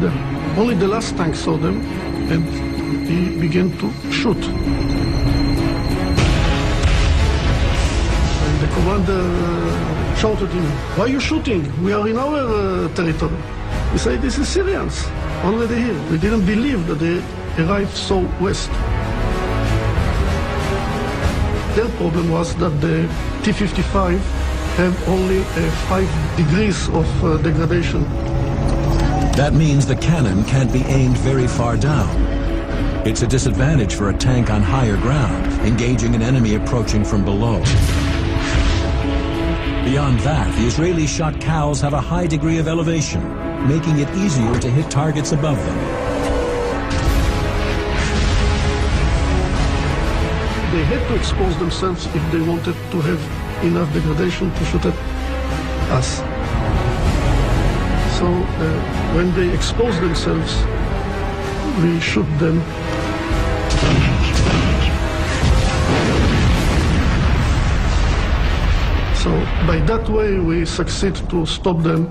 them. Only the last tank saw them, and he began to shoot. And the commander shouted at him, "Why are you shooting? We are in our territory." He said, "This is Syrians, already here." We didn't believe that they arrived so west. Their problem was that the T-55 have only 5 degrees of degradation. That means the cannon can't be aimed very far down. It's a disadvantage for a tank on higher ground, engaging an enemy approaching from below. Beyond that, the Israeli shot cows have a high degree of elevation, making it easier to hit targets above them. They had to expose themselves if they wanted to have enough degradation to shoot at us. So when they expose themselves, we shoot them. So by that way, we succeed to stop them.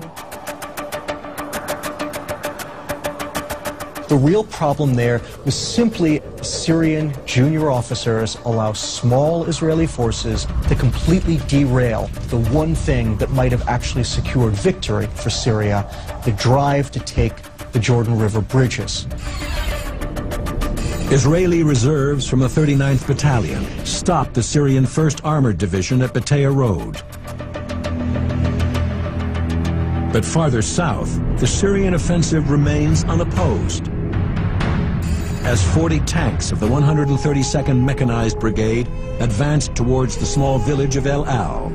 The real problem there was simply Syrian junior officers allow small Israeli forces to completely derail the one thing that might have actually secured victory for Syria, the drive to take the Jordan River bridges. Israeli reserves from the 39th Battalion stopped the Syrian 1st Armored Division at Bataya Road. But farther south, the Syrian offensive remains unopposed, as 40 tanks of the 132nd Mechanized Brigade advanced towards the small village of El Al.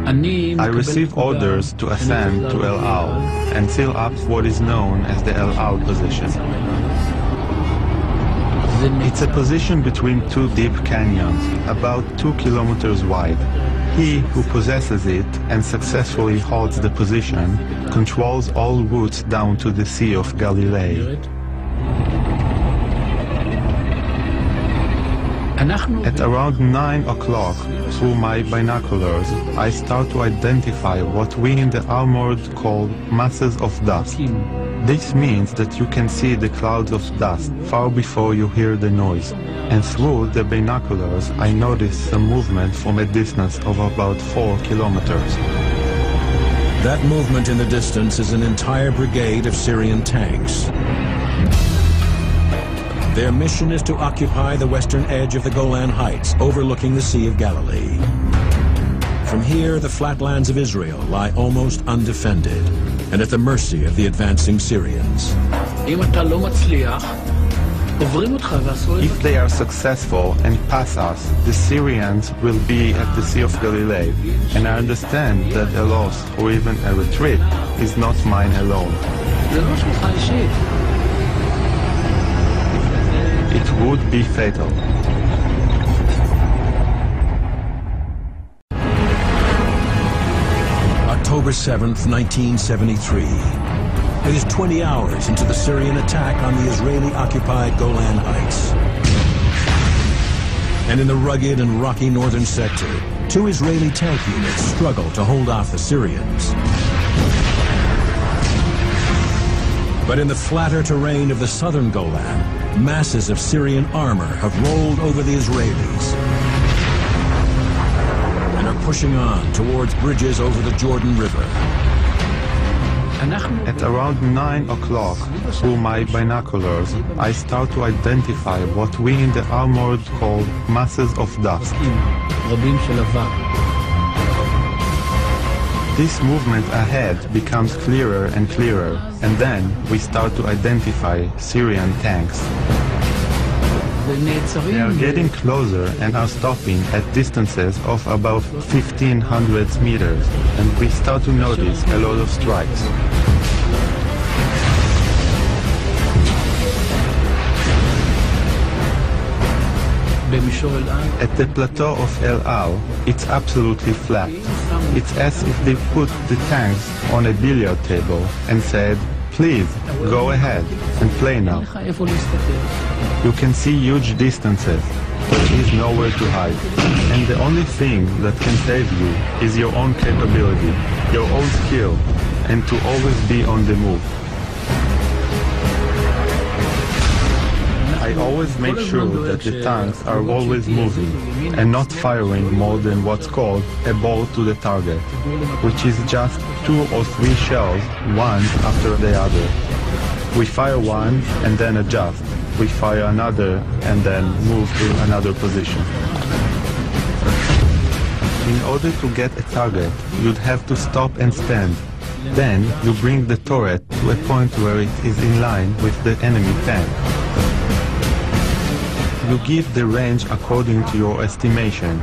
I received orders to ascend to El Al and seal up what is known as the El Al position. It's a position between 2 deep canyons, about 2 kilometers wide. He who possesses it and successfully holds the position controls all routes down to the Sea of Galilee. At around 9 o'clock, through my binoculars, I start to identify what we in the armored call masses of dust. This means that you can see the clouds of dust far before you hear the noise. And through the binoculars, I notice some movement from a distance of about 4 kilometers. That movement in the distance is an entire brigade of Syrian tanks. Their mission is to occupy the western edge of the Golan Heights, overlooking the Sea of Galilee. From here, the flatlands of Israel lie almost undefended and at the mercy of the advancing Syrians. If they are successful and pass us, the Syrians will be at the Sea of Galilee, and I understand that a loss or even a retreat is not mine alone. It would be fatal. October 7th, 1973. It is 20 hours into the Syrian attack on the Israeli-occupied Golan Heights. And in the rugged and rocky northern sector, 2 Israeli tank units struggle to hold off the Syrians. But in the flatter terrain of the southern Golan, masses of Syrian armor have rolled over the Israelis and are pushing on towards bridges over the Jordan River. At around 9 o'clock, through my binoculars, I start to identify what we in the armored call masses of dust. This movement ahead becomes clearer and clearer, and then we start to identify Syrian tanks. They are getting closer and are stopping at distances of about 1,500 meters, and we start to notice a lot of strikes. At the plateau of El Al, it's absolutely flat. It's as if they put the tanks on a billiard table and said, "Please, go ahead and play now." You can see huge distances. There is nowhere to hide. And the only thing that can save you is your own capability, your own skill, and to always be on the move. I always make sure that the tanks are always moving and not firing more than what's called a ball to the target, which is just 2 or 3 shells, one after the other. We fire one and then adjust. We fire another and then move to another position. In order to get a target, you'd have to stop and stand. Then you bring the turret to a point where it is in line with the enemy tank. You give the range according to your estimation.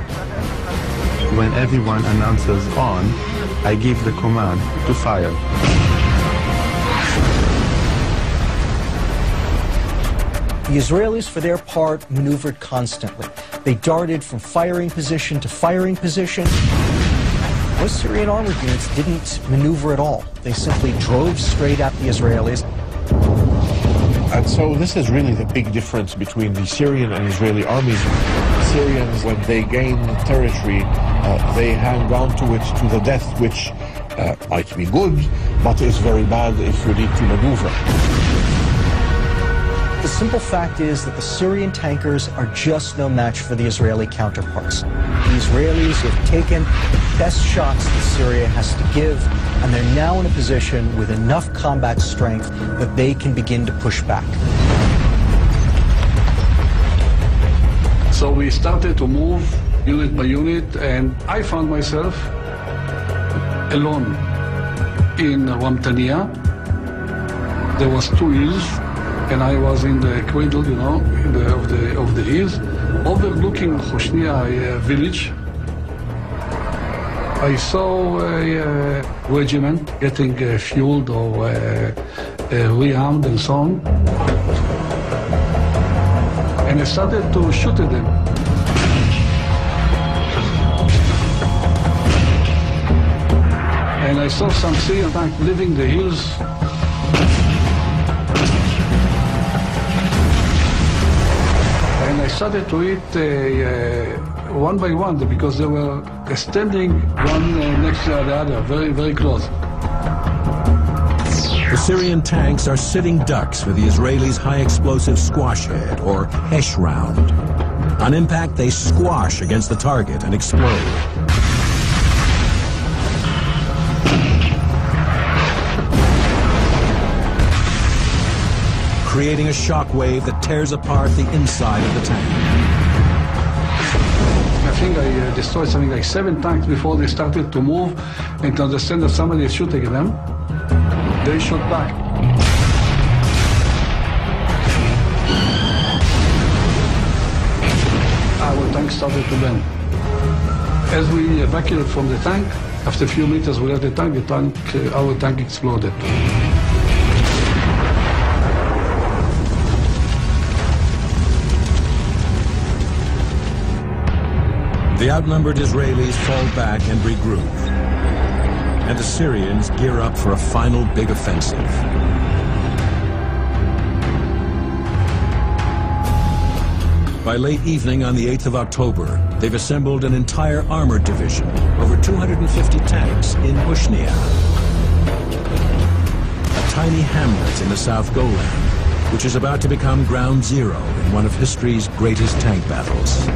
When everyone announces on, I give the command to fire. The Israelis, for their part, maneuvered constantly. They darted from firing position to firing position. Most Syrian armored units didn't maneuver at all. They simply drove straight at the Israelis. And so this is really the big difference between the Syrian and Israeli armies. Syrians, when they gain territory, they hang on to it to the death, which might be good, but is very bad if you need to maneuver. The simple fact is that the Syrian tankers are just no match for the Israeli counterparts. The Israelis have taken the best shots that Syria has to give, and they're now in a position with enough combat strength that they can begin to push back. So we started to move unit by unit, and I found myself alone in Ramtania. There was 2 hills, and I was in the cradle, you know, of the hills, overlooking Hoshnia village. I saw a regiment getting fueled or rearmed and so on. And I started to shoot at them. And I saw some Syrian tanks leaving the hills. And I started to hit one by one because they were standing one next to the other, very, very close. The Syrian tanks are sitting ducks for the Israelis' high-explosive squash head, or Hesh round. On impact, they squash against the target and explode. Creating a shock wave that tears apart the inside of the tank. I think I destroyed something like 7 tanks before they started to move and to understand that somebody is shooting at them. They shot back. Our tank started to bend. As we evacuated from the tank, after a few meters we left the tank, our tank exploded. The outnumbered Israelis fall back and regroup, and the Syrians gear up for a final big offensive. By late evening on the 8th of October, they've assembled an entire armored division, over 250 tanks in Hoshnia, a tiny hamlet in the South Golan, which is about to become ground zero in one of history's greatest tank battles.